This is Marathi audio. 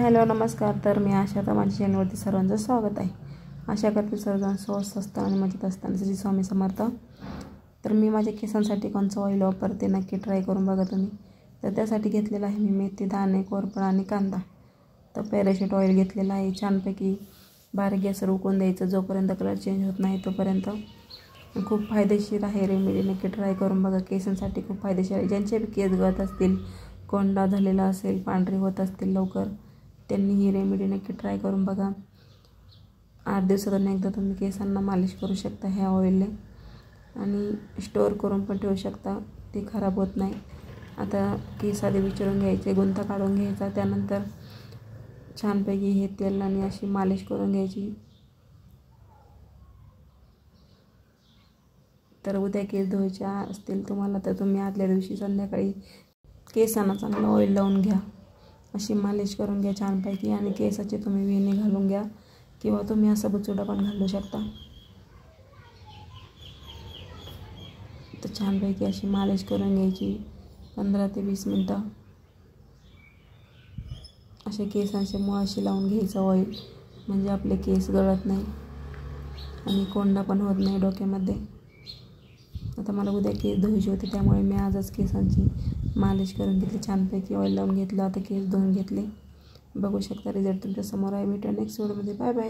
हॅलो नमस्कार. तर मी आशा, तर माझ्या चॅनलवरती सर्वांचं स्वागत आहे. आशा करते सर्वजण स्वस्थ असतं आणि मजेत असताना श्री स्वामी समर्थ. तर मी माझ्या केसांसाठी कोणचं ऑइल वापरते नक्की ट्राय करून बघा तुम्ही. तर त्यासाठी घेतलेलं आहे मी मेथी, दाणे, कोरफड आणि कांदा. तर पॅराशूट ऑइल घेतलेलं आहे. छानपैकी बारीक गॅसवर उकळून द्यायचं जोपर्यंत कलर चेंज होत नाही तोपर्यंत. खूप फायदेशीर आहे रेमेडी, नक्की ट्राय करून बघा. केसांसाठी खूप फायदेशीर आहे. ज्यांचे केस गळत असतील, कोंडा झालेला असेल, पांढरे होत असतील लवकर, त्यांनी ही रेमेडी नक्की ट्राय करून बघा. 8 दिवसातून एकदा तुम्ही केसांना मालिश करू शकता ह्या ऑइलने आणि स्टोअर करून पण ठेवू शकता, ते खराब होत नाही. आता केस आधी विचारून घ्यायचे, गुंता काढून घ्यायचा, त्यानंतर छानपैकी हे तेल आणि अशी मालिश करून घ्यायची. तर उद्या केस धुवायचे असतील तुम्हाला तर तुम्ही आदल्या दिवशी संध्याकाळी केसांना चांगलं ऑइल लावून घ्या, अशी मालिश करून घ्या छानपैकी. आणि केसाचे तुम्ही वेणी घालून घ्या किंवा तुम्ही असं बुचुडा पण घालू शकता. तर छानपैकी अशी मालिश करून घ्यायची 15 ते 20 मिनटं. असे केसांचे मुळाशी लावून घ्यायचं ऑइल, म्हणजे आपले केस गळत नाही आणि कोंडा पण होत नाही डोक्यामध्ये. आता मला उद्या केस धुवायचे होते त्यामुळे मी आजच केसांची मालिश करून घेतली, छानपैकी ऑइल लावून घेतलं. आता केस धुवून घेतले. बघू शकता रिझल्ट तुमच्या समोर आहे. भेटूया नेक्स्ट व्हिडिओमध्ये. Bye bye.